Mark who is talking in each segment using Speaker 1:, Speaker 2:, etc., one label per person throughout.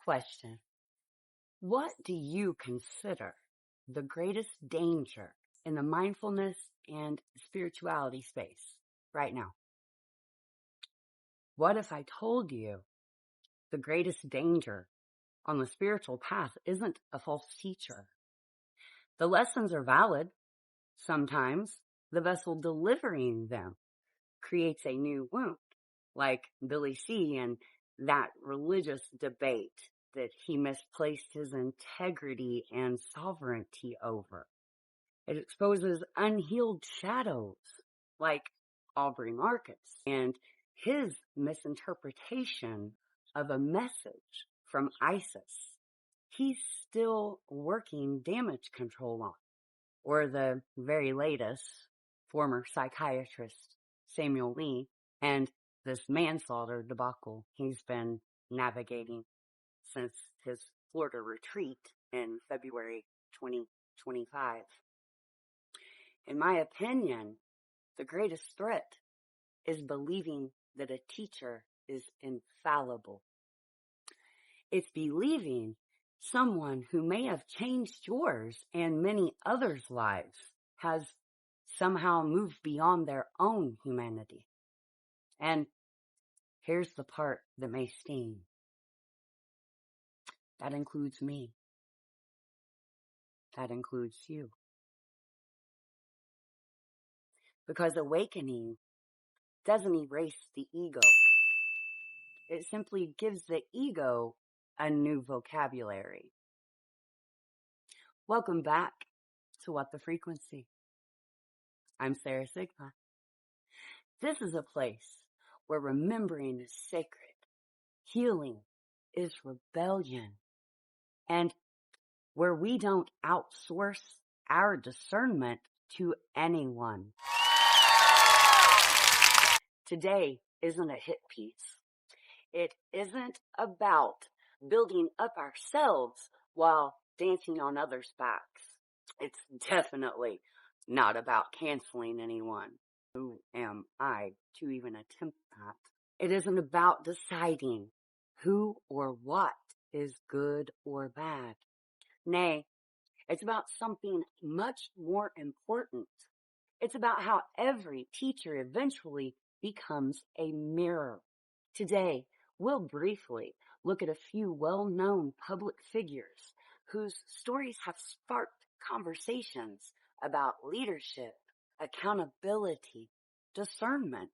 Speaker 1: Question. What do you consider the greatest danger in the mindfulness and spirituality space right now? What if I told you the greatest danger on the spiritual path isn't a false teacher? The lessons are valid. Sometimes the vessel delivering them creates a new wound, like Billy C. and that religious debate that he misplaced his integrity and sovereignty over. It exposes unhealed shadows, like Aubrey and his misinterpretation of a message from ISIS. He's still working damage control on. Or the very latest, former psychiatrist Samuel Lee and this manslaughter debacle he's been navigating since his Florida retreat in February 2025. In my opinion, the greatest threat is believing that a teacher is infallible. It's believing someone who may have changed yours and many others' lives has somehow moved beyond their own humanity. And here's the part that may sting. That includes me. That includes you. Because awakening doesn't erase the ego. It simply gives the ego a new vocabulary. Welcome back to What the Frequency. I'm Sarah Sigma. This is a place where remembering is sacred, healing is rebellion, and where we don't outsource our discernment to anyone. Today isn't a hit piece. It isn't about building up ourselves while dancing on others' backs. It's definitely not about canceling anyone. Who am I to even attempt that? It isn't about deciding who or what is good or bad. Nay, it's about something much more important. It's about how every teacher eventually becomes a mirror. Today, we'll briefly look at a few well-known public figures whose stories have sparked conversations about leadership, accountability, discernment,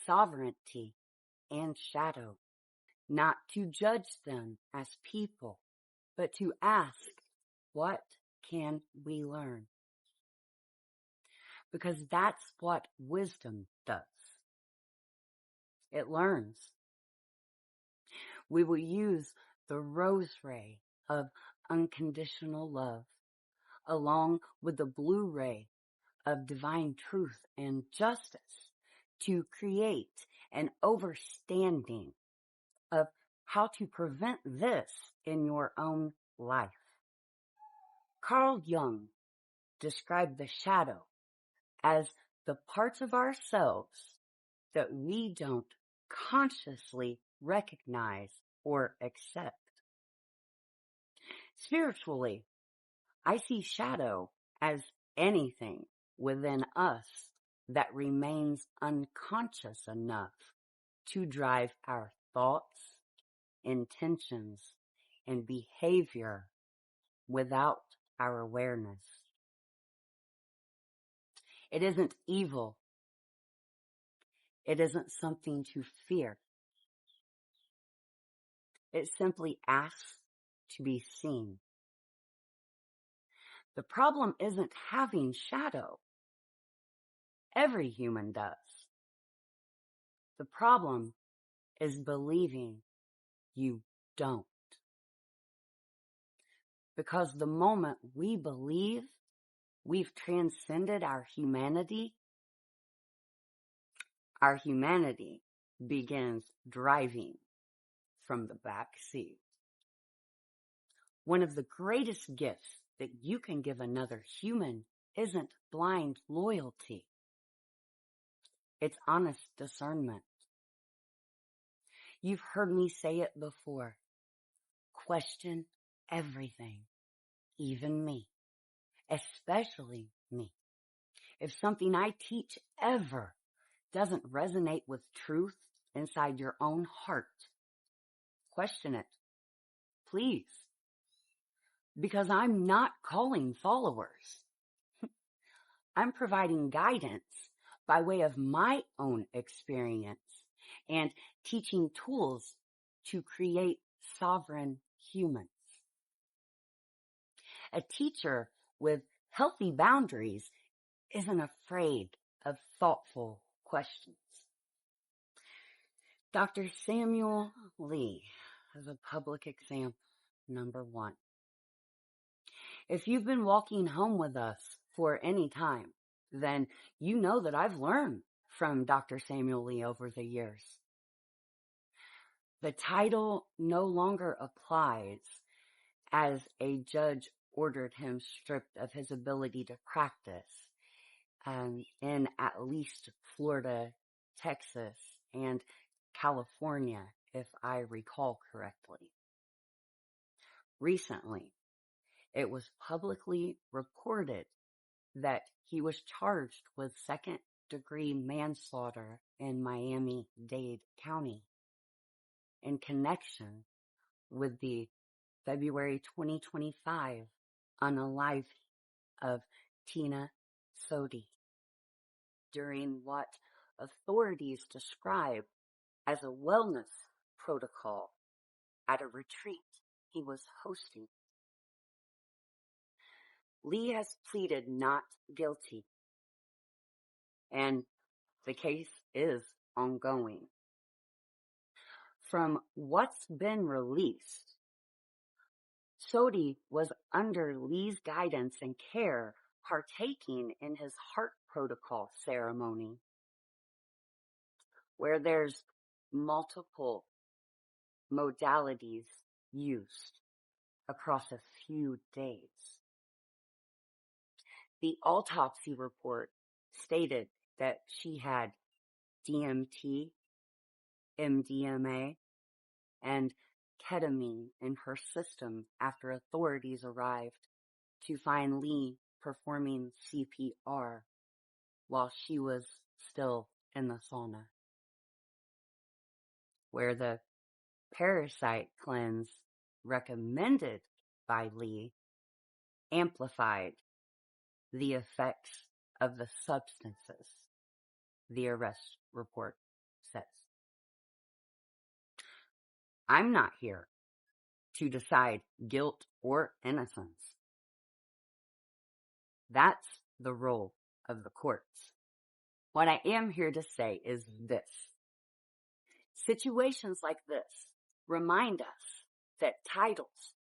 Speaker 1: sovereignty, and shadow. Not to judge them as people, but to ask, what can we learn? Because that's what wisdom does. It learns. We will use the rose ray of unconditional love, along with the blue ray of divine truth and justice, to create an understanding of how to prevent this in your own life. Carl Jung described the shadow as the parts of ourselves that we don't consciously recognize or accept. Spiritually, I see shadow as anything within us that remains unconscious enough to drive our thoughts, intentions, and behavior without our awareness. It isn't evil. It isn't something to fear. It simply asks to be seen. The problem isn't having shadow. Every human does. The problem is believing you don't. Because the moment we believe we've transcended our humanity begins driving from the back seat. One of the greatest gifts that you can give another human isn't blind loyalty. It's honest discernment. You've heard me say it before. question everything, even me, especially me. If something I teach ever doesn't resonate with truth inside your own heart, question it, please, because I'm not calling followers. I'm providing guidance by way of my own experience and teaching tools to create sovereign humans. A teacher with healthy boundaries isn't afraid of thoughtful questions. Dr. Samuel Lee is a public example number one. If you've been walking home with us for any time, then you know that I've learned from Dr. Samuel Lee over the years. The title no longer applies as a judge ordered him stripped of his ability to practice in at least Florida, Texas, and California, if I recall correctly. Recently, it was publicly reported that he was charged with second-degree manslaughter in Miami-Dade County in connection with the February 2025 unaliving of Tina Sodi during what authorities describe as a wellness protocol at a retreat he was hosting. Lee has pleaded not guilty, and the case is ongoing. From what's been released, Sodi was under Lee's guidance and care, partaking in his heart protocol ceremony, where there's multiple modalities used across a few days. The autopsy report stated that she had DMT, MDMA, and ketamine in her system after authorities arrived to find Lee performing CPR while she was still in the sauna, where the parasite cleanse recommended by Lee amplified the effects of the substances, the arrest report says. I'm not here to decide guilt or innocence. That's the role of the courts. What I am here to say is this. Situations like this remind us that titles,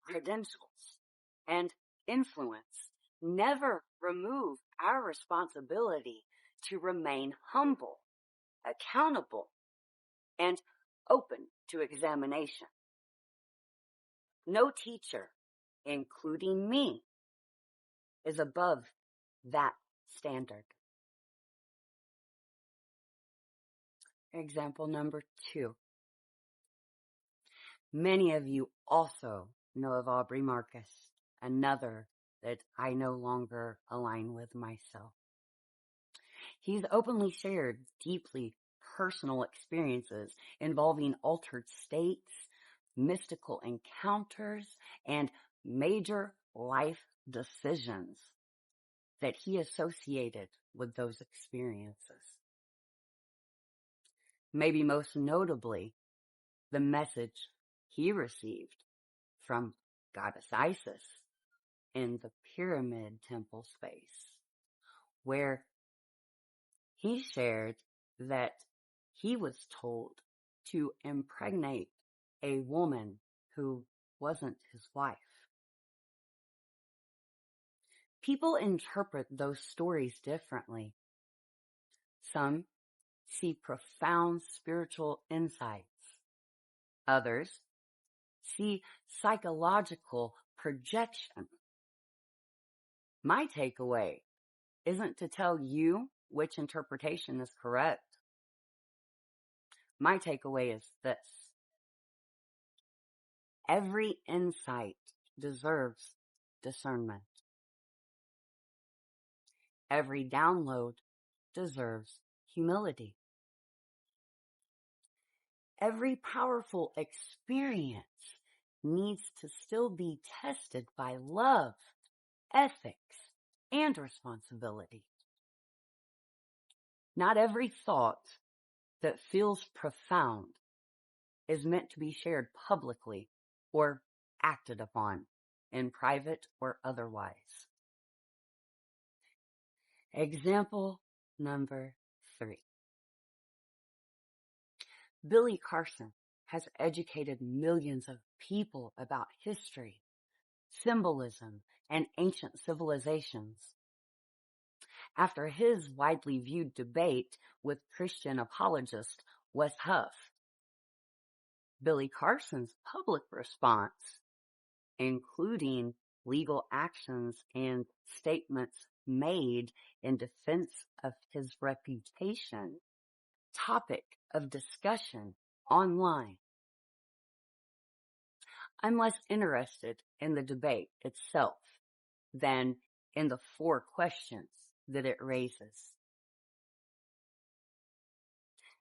Speaker 1: credentials, and influence never remove our responsibility to remain humble, accountable, and open to examination. No teacher, including me, is above that standard. Example number 2. Many of you also know of Aubrey Marcus, another that I no longer align with myself. He's openly shared deeply personal experiences involving altered states, mystical encounters, and major life decisions that he associated with those experiences. Maybe most notably, the message he received from Goddess Isis in the Pyramid Temple space, where he shared that he was told to impregnate a woman who wasn't his wife. People interpret those stories differently. Some see profound spiritual insights. Others see psychological projection. My takeaway isn't to tell you which interpretation is correct. My takeaway is this. Every insight deserves discernment. Every download deserves humility. Every powerful experience needs to still be tested by love, ethics, and responsibility. Not every thought that feels profound is meant to be shared publicly or acted upon in private or otherwise. Example number 3. Billy Carson has educated millions of people about history, symbolism, and ancient civilizations. After his widely viewed debate with Christian apologist Wes Huff, Billy Carson's public response, including legal actions and statements made in defense of his reputation, topic of discussion online. I'm less interested in the debate itself than in the 4 questions that it raises.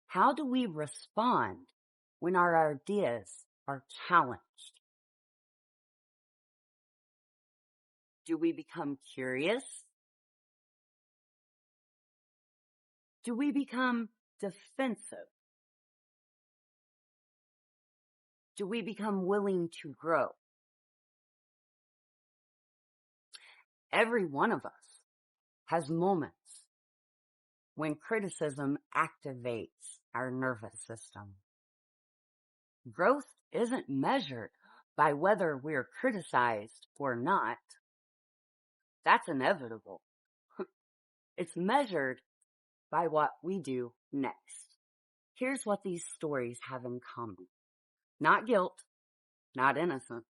Speaker 1: How do we respond when our ideas are challenged? Do we become curious? Do we become defensive? Do we become willing to grow? Every one of us has moments when criticism activates our nervous system. Growth isn't measured by whether we're criticized or not. That's inevitable. It's measured by what we do next. Here's what these stories have in common. Not guilt, not innocence,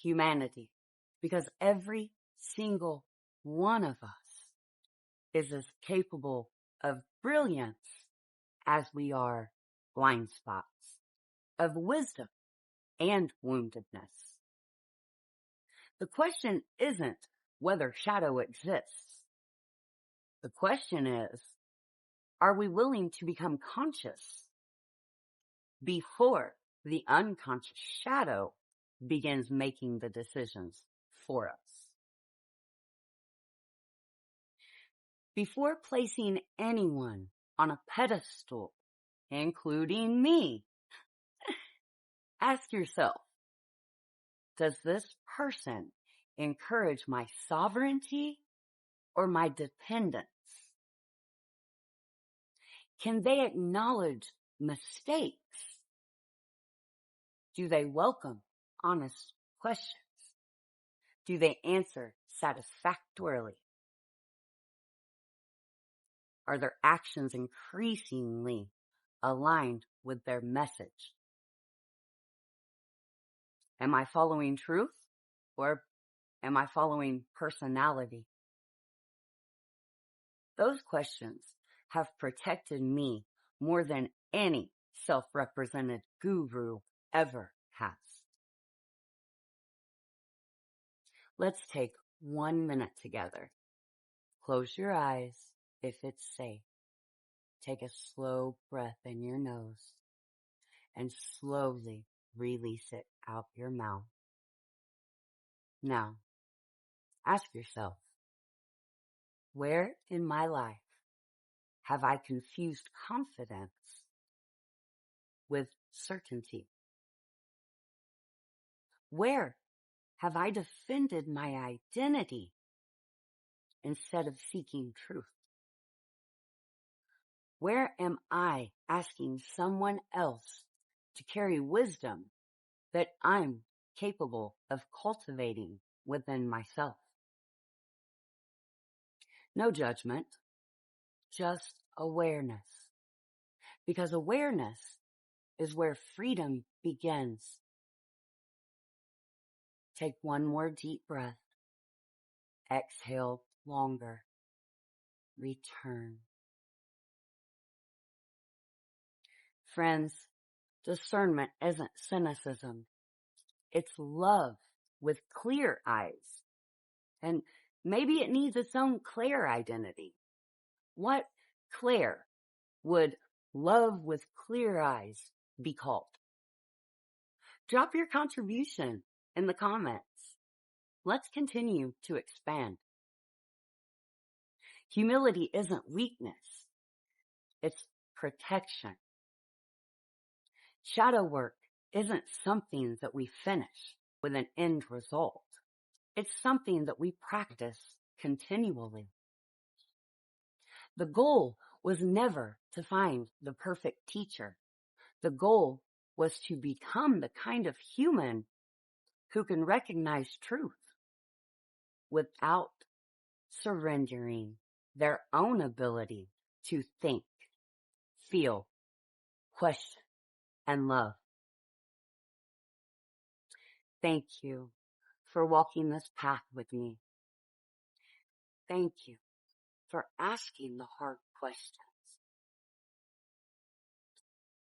Speaker 1: humanity. Because every single one of us is as capable of brilliance as we are blind spots, of wisdom and woundedness. The question isn't whether shadow exists. The question is, are we willing to become conscious before the unconscious shadow begins making the decisions for us? Before placing anyone on a pedestal, including me, ask yourself, does this person encourage my sovereignty or my dependence? Can they acknowledge mistakes? Do they welcome honest questions? Do they answer satisfactorily? Are their actions increasingly aligned with their message? Am I following truth or am I following personality? Those questions have protected me more than any self-represented guru ever has. Let's take 1 minute together. Close your eyes if it's safe. Take a slow breath in your nose and slowly release it out your mouth. Now, ask yourself, where in my life have I confused confidence with certainty? Where have I defended my identity instead of seeking truth? Where am I asking someone else to carry wisdom that I'm capable of cultivating within myself? No judgment, just awareness. Because awareness is where freedom begins. Take one more deep breath. Exhale longer. Return. Friends, discernment isn't cynicism. It's love with clear eyes. And maybe it needs its own Claire identity. What Claire would love with clear eyes be called? Drop your contribution in the comments. Let's continue to expand. Humility isn't weakness. It's protection. Shadow work isn't something that we finish with an end result. It's something that we practice continually. The goal was never to find the perfect teacher. The goal was to become the kind of human who can recognize truth without surrendering their own ability to think, feel, question, and love. Thank you for walking this path with me. Thank you for asking the hard questions.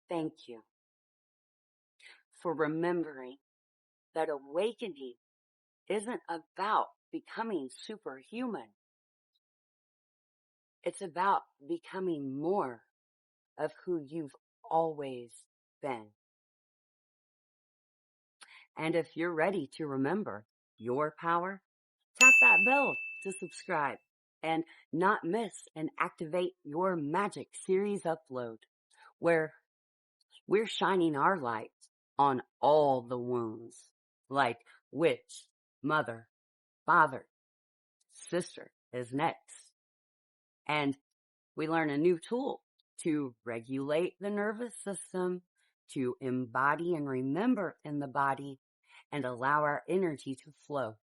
Speaker 1: Thank you for remembering that awakening isn't about becoming superhuman. It's about becoming more of who you've always been. And if you're ready to remember your power, tap that bell to subscribe and not miss and activate your magic series upload, where we're shining our light on all the wounds, like witch, mother, father, sister is next. And we learn a new tool to regulate the nervous system, to embody and remember in the body, and allow our energy to flow.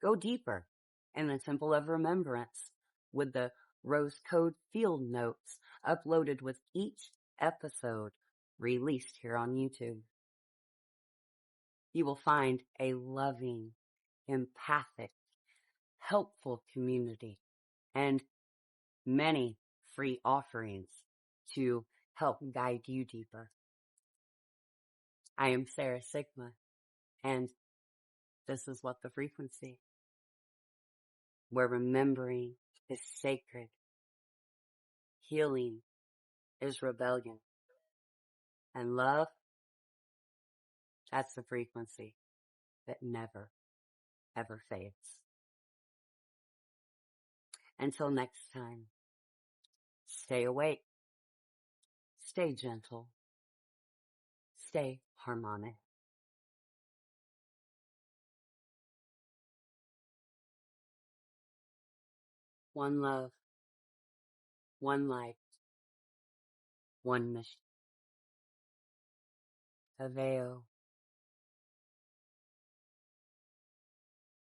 Speaker 1: Go deeper in the Temple of Remembrance with the Rose Code field notes uploaded with each episode released here on YouTube. You will find a loving, empathic, helpful community and many free offerings to help guide you deeper. I am Sarah Sigma, and this is What the Frequency, where remembering is sacred, healing is rebellion, and love, that's the frequency that never, ever fades. Until next time, stay awake, stay gentle, stay harmonic. One love, one life, one mission. Aveo.